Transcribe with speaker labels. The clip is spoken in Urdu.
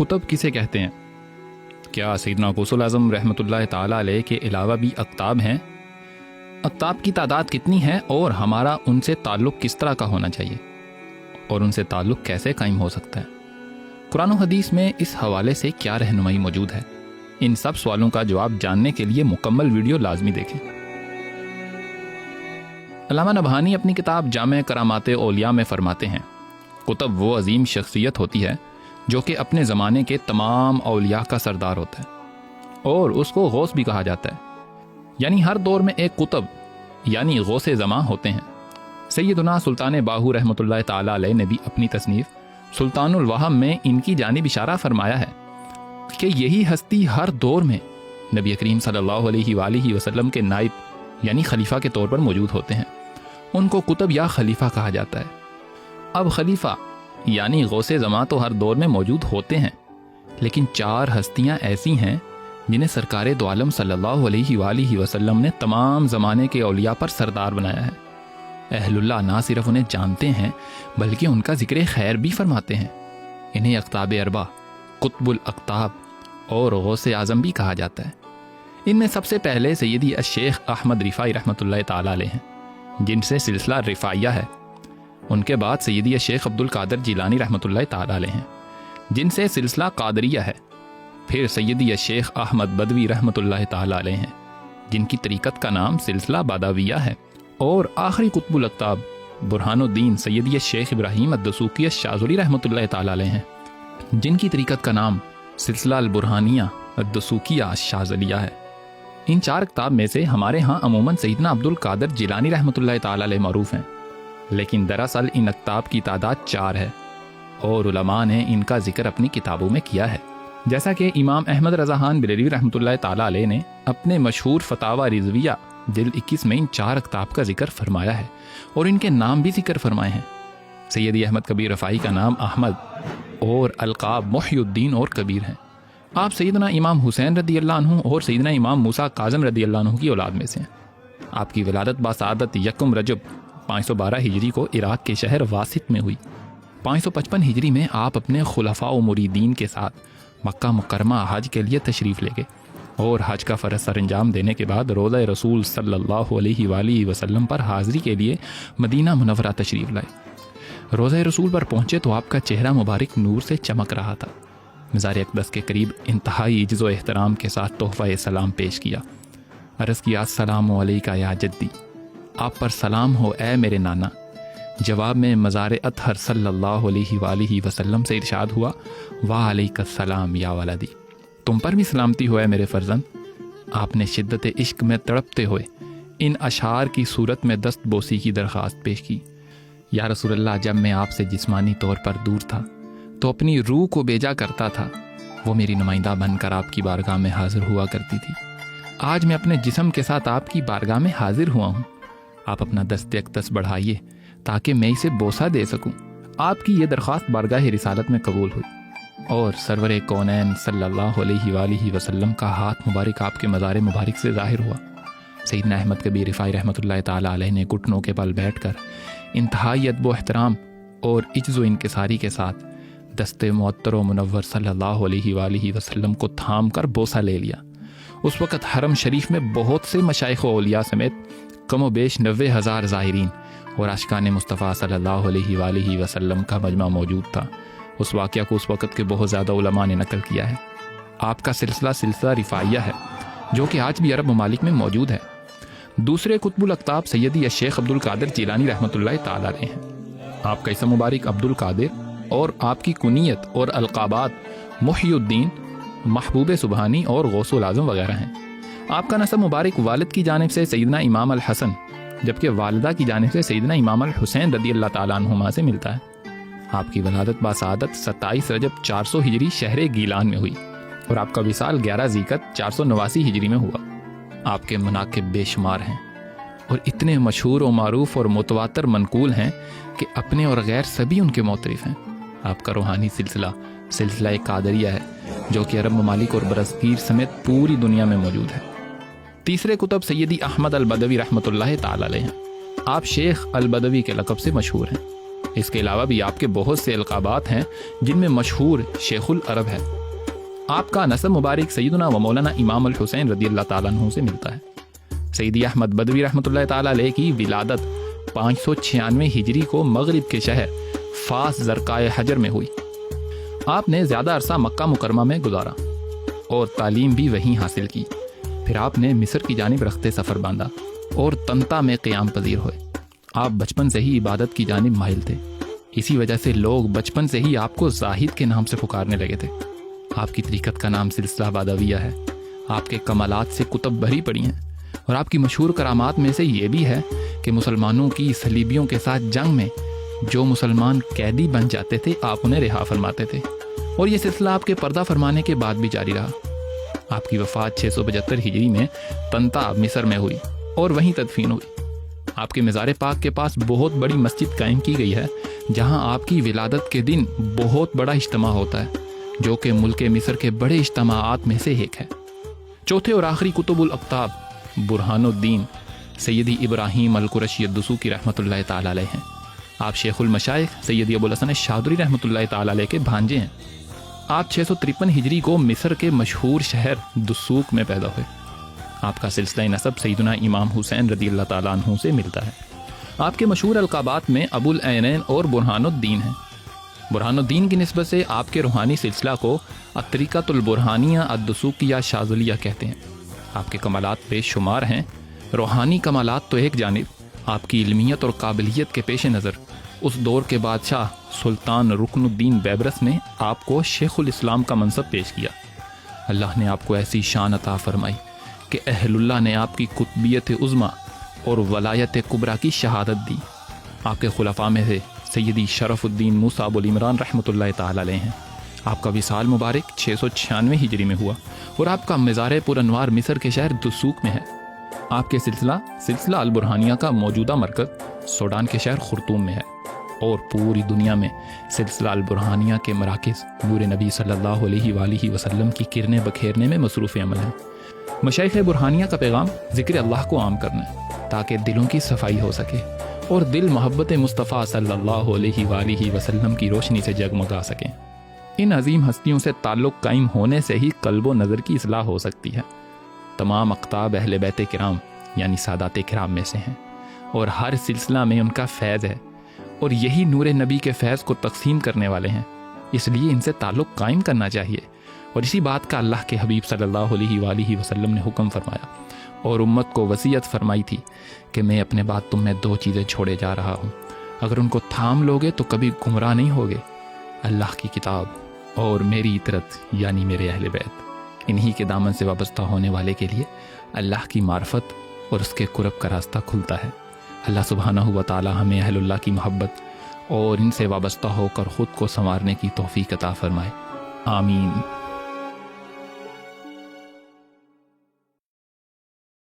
Speaker 1: کتب کسے کہتے ہیں؟ کیا سیدنا غوث الاعظم رحمۃ اللہ تعالیٰ علیہ کے علاوہ بھی اقطاب ہیں؟ اقطاب کی تعداد کتنی ہے اور ہمارا ان سے تعلق کس طرح کا ہونا چاہیے اور ان سے تعلق کیسے قائم ہو سکتا ہے؟ قرآن و حدیث میں اس حوالے سے کیا رہنمائی موجود ہے؟ ان سب سوالوں کا جواب جاننے کے لیے مکمل ویڈیو لازمی دیکھیں۔ علامہ نبہانی اپنی کتاب جامع کرامات اولیاء میں فرماتے ہیں، قطب وہ عظیم شخصیت ہوتی ہے جو کہ اپنے زمانے کے تمام اولیاء کا سردار ہوتا ہے اور اس کو غوث بھی کہا جاتا ہے، یعنی ہر دور میں ایک قطب یعنی غوث زماں ہوتے ہیں۔ سیدنا سلطان باہو رحمۃ اللہ تعالیٰ علیہ نے بھی اپنی تصنیف سلطان الوہم میں ان کی جانب اشارہ فرمایا ہے کہ یہی ہستی ہر دور میں نبی کریم صلی اللہ علیہ وآلہ وسلم کے نائب یعنی خلیفہ کے طور پر موجود ہوتے ہیں۔ ان کو قطب یا خلیفہ کہا جاتا ہے۔ اب خلیفہ یعنی غوث زماں تو ہر دور میں موجود ہوتے ہیں، لیکن 4 ہستیاں ایسی ہیں جنہیں سرکار دو عالم صلی اللہ علیہ وآلہ وسلم نے تمام زمانے کے اولیاء پر سردار بنایا ہے۔ اہل اللہ نہ صرف انہیں جانتے ہیں بلکہ ان کا ذکر خیر بھی فرماتے ہیں۔ انہیں اقطاب اربع، قطب الاقطاب اور غوث اعظم بھی کہا جاتا ہے۔ ان میں سب سے پہلے سیدی الشیخ احمد رفاعی رحمۃ اللہ تعالیٰ علیہ ہیں، جن سے سلسلہ رفاعیہ ہے۔ ان کے بعد سیدی الشیخ عبد القادر جیلانی رحمۃ اللہ تعالیٰ علیہ ہیں، جن سے سلسلہ قادریہ ہے۔ پھر سیدی الشیخ احمد بدوی رحمۃ اللہ تعالیٰ علیہ ہیں، جن کی طریقت کا نام سلسلہ باداویہ ہے۔ اور آخری قطب الاقطاب برہان الدین سیدی الشیخ ابراہیم الدسوقی الشاذلی رحمۃ اللہ تعالیٰ علیہ ہیں، جن کی طریقت کا نام سلسلہ البرہانیہ الدسوقیہ الشاذلیہ ہے۔ ان 4 اقطاب میں سے ہمارے ہاں عموماً سیدنا عبد القادر جیلانی رحمۃ اللہ تعالیٰ علیہ معروف ہیں، لیکن دراصل ان اقطاب کی تعداد 4 ہے اور علماء نے ان کا ذکر اپنی کتابوں میں کیا ہے، جیسا کہ امام احمد رضا خان بریلوی رحمۃ اللہ تعالیٰ علیہ نے اپنے مشہور فتاوی رضویہ جلد 21 میں ان 4 اقطاب کا ذکر فرمایا ہے اور ان کے نام بھی ذکر فرمائے ہیں۔ سیدی احمد کبیر رفاعی کا نام احمد اور القاب محی الدین اور کبیر ہیں۔ آپ سیدنا امام حسین رضی اللہ عنہ اور سیدنا امام موسیٰ کاظم رضی اللہ عنہ کی اولاد میں سے ہیں۔ آپ کی ولادت باسعادت 1 رجب 512 ہجری کو عراق کے شہر واسط میں ہوئی۔ 555 ہجری میں آپ اپنے خلفاء و مریدین کے ساتھ مکہ مکرمہ حج کے لیے تشریف لے گئے اور حج کا فرض سر انجام دینے کے بعد روضہ رسول صلی اللہ علیہ وآلہ وسلم پر حاضری کے لیے مدینہ منورہ تشریف لائے۔ روضہ رسول پر پہنچے تو آپ کا چہرہ مبارک نور سے چمک رہا تھا۔ مزار اقدس کے قریب انتہائی عجز و احترام کے ساتھ تحفہ سلام پیش کیا۔ عرض کیا السلام علیکہ یا جدی، آپ پر سلام ہو اے میرے نانا۔ جواب میں مزار اطہر صلی اللہ علیہ وآلہ وسلم سے ارشاد ہوا وعلیک السلام یا ولدی، تم پر بھی سلامتی ہو اے میرے فرزند۔ آپ نے شدت عشق میں تڑپتے ہوئے ان اشعار کی صورت میں دست بوسی کی درخواست پیش کی، یا رسول اللہ، جب میں آپ سے جسمانی طور پر دور تھا تو اپنی روح کو بیجا کرتا تھا، وہ میری نمائندہ بن کر آپ کی بارگاہ میں حاضر ہوا کرتی تھی۔ آج میں اپنے جسم کے ساتھ آپ کی بارگاہ میں حاضر ہوا ہوں، آپ اپنا دست اقدس بڑھائیے تاکہ میں اسے بوسہ دے سکوں۔ آپ کی یہ درخواست بارگاہ رسالت میں قبول ہوئی اور سرور کونین صلی اللہ علیہ وآلہ وسلم کا ہاتھ مبارک آپ کے مزار مبارک سے ظاہر ہوا۔ سیدنا احمد کبیر رفاعی رحمۃ اللہ تعالیٰ علیہ نے گھٹنوں کے بل بیٹھ کر انتہائی ادب و احترام اور عجز و انکساری کے ساتھ دست معطر و منور صلی اللہ علیہ وآلہ وسلم کو تھام کر بوسہ لے لیا۔ اس وقت حرم شریف میں بہت سے مشائخ و اولیاء سمیت کم و بیش 90,000 زائرین اور عاشقان مصطفیٰ صلی اللہ علیہ وآلہ وسلم کا مجمع موجود تھا۔ اس واقعہ کو اس وقت کے بہت زیادہ علماء نے نقل کیا ہے۔ آپ کا سلسلہ رفاعیہ ہے جو کہ آج بھی عرب ممالک میں موجود ہے۔ دوسرے قطب الاقطاب سیدی الشیخ عبد القادر جیلانی رحمۃ اللہ تعالیٰ علیہ ہیں۔ آپ کا اسم مبارک عبد القادر اور آپ کی کنیت اور القابات محی الدین، محبوب سبحانی اور غوث الاعظم وغیرہ ہیں۔ آپ کا نسب مبارک والد کی جانب سے سیدنا امام الحسن جبکہ والدہ کی جانب سے سیدنا امام الحسین رضی اللہ تعالیٰ عنہما سے ملتا ہے۔ آپ کی ولادت باسعادت 27 رجب 400 ہجری شہر گیلان میں ہوئی اور آپ کا وصال 11 ذیقعت 489 ہجری میں ہوا۔ آپ کے مناقب بے شمار ہیں اور اتنے مشہور و معروف اور متواتر منقول ہیں کہ اپنے اور غیر سبھی ان کے معترف ہیں۔ آپ کا روحانی سلسلہ قادریہ ہے جو کہ عرب ممالک اور برصغیر سمیت پوری دنیا میں موجود ہے۔ تیسرے قطب سیدی احمد البدوی رحمۃ اللہ تعالی علیہ ہیں۔ آپ شیخ البدوی کے لقب سے مشہور ہیں۔ اس کے علاوہ بھی آپ کے بہت سے القابات ہیں جن میں مشہور شیخ العرب ہے۔ آپ کا نسب مبارک سیدنا و مولانا امام الحسین رضی اللہ تعالیٰ عنہ سے ملتا ہے۔ سیدی احمد بدوی رحمۃ اللہ تعالیٰ علیہ کی ولادت 596 ہجری کو مغرب کے شہر فاس زرقائے حجر میں ہوئی۔ آپ نے زیادہ عرصہ مکہ مکرمہ میں گزارا اور تعلیم بھی وہیں حاصل کی۔ پھر آپ نے مصر کی جانب رخت سفر باندھا اور طنطا میں قیام پذیر ہوئے۔ آپ بچپن سے ہی عبادت کی جانب مائل تھے، اسی وجہ سے لوگ بچپن سے ہی آپ کو زاہد کے نام سے پکارنے لگے تھے۔ آپ کی طریقت کا نام سلسلہ بادویہ ہے۔ آپ کے کمالات سے کتب بھری پڑی ہیں، اور آپ کی مشہور کرامات میں سے یہ بھی ہے کہ مسلمانوں کی صلیبیوں کے ساتھ جنگ میں جو مسلمان قیدی بن جاتے تھے آپ انہیں رہا فرماتے تھے، اور یہ سلسلہ آپ کے پردہ فرمانے کے بعد بھی جاری رہا۔ آپ کی وفات 675 ہجری میں طنطا مصر میں ہوئی اور وہیں تدفین ہوئی۔ آپ کے مزار پاک کے پاس بہت بڑی مسجد قائم کی گئی ہے، جہاں آپ کی ولادت کے دن بہت بڑا اجتماع ہوتا ہے، جو کہ ملک مصر کے بڑے اجتماعات میں سے ایک ہے۔ چوتھے اور آخری کتب الاقطاب برہان الدین سیدی ابراہیم القرشی الدسوقی رحمۃ اللہ تعالیٰ علیہ ہیں۔ آپ شیخ المشائخ سیدی ابو الحسن الشاذلی رحمۃ اللہ تعالیٰ علیہ کے بھانجے ہیں۔ آپ 653 ہجری کو مصر کے مشہور شہر دسوق میں پیدا ہوئے۔ آپ کا سلسلہ نسب سیدنا امام حسین رضی اللہ تعالیٰ عنہ سے ملتا ہے۔ آپ کے مشہور القابات میں ابو العینین اور برہان الدین ہیں۔ برہان الدین کی نسبت سے آپ کے روحانی سلسلہ کو الطریقۃ البرہانیہ الدسوقیہ شاذلیہ کہتے ہیں۔ آپ کے کمالات بے شمار ہیں۔ روحانی کمالات تو ایک جانب، آپ کی علمیت اور قابلیت کے پیش نظر اس دور کے بادشاہ سلطان رکن الدین بیبرس نے آپ کو شیخ الاسلام کا منصب پیش کیا۔ اللہ نے آپ کو ایسی شان عطا فرمائی کہ اہل اللہ نے آپ کی قطبیت عظمیٰ اور ولایت کبریٰ کی شہادت دی۔ آپ کے خلفاء میں سے سیدی شرف الدین موسیٰ ابو العمران رحمۃ اللہ تعالیٰ علیہ ہیں۔ آپ کا وصال مبارک 696 ہجری میں ہوا، اور آپ کا مزار پر انوار مصر کے شہر دسوق میں ہے۔ آپ کے سلسلہ البرہانیہ کا موجودہ مرکز سوڈان کے شہر خرطوم میں ہے، اور پوری دنیا میں سلسلہ البرہانیہ کے مراکز نور نبی صلی اللہ علیہ وآلہ وسلم کی کرنیں بکھیرنے میں مصروف عمل ہیں۔ مشائخ برہانیہ کا پیغام ذکر اللہ کو عام کرنا ہے، تاکہ دلوں کی صفائی ہو سکے اور دل محبت مصطفیٰ صلی اللہ علیہ وآلہ وسلم کی روشنی سے جگمگا سکیں۔ ان عظیم ہستیوں سے تعلق قائم ہونے سے ہی قلب و نظر کی اصلاح ہو سکتی ہے۔ تمام اقطاب اہل بیت کرام یعنی سادات کرام میں سے ہیں، اور ہر سلسلہ میں ان کا فیض ہے، اور یہی نور نبی کے فیض کو تقسیم کرنے والے ہیں، اس لیے ان سے تعلق قائم کرنا چاہیے۔ اور اسی بات کا اللہ کے حبیب صلی اللہ علیہ وآلہ وسلم نے حکم فرمایا اور امت کو وصیت فرمائی تھی کہ میں اپنے بعد تم میں 2 چیزیں چھوڑے جا رہا ہوں، اگر ان کو تھام لوگے تو کبھی گمراہ نہیں ہوگے، اللہ کی کتاب اور میری اطرت یعنی میرے اہل بیت۔ انہی کے دامن سے وابستہ ہونے والے کے لیے اللہ کی معرفت اور اس کے قرب کا راستہ کھلتا ہے۔ اللہ سبحانہ و تعالی ہمیں اہل اللہ کی محبت اور ان سے وابستہ ہو کر خود کو سنوارنے کی توفیق عطا فرمائے، آمین۔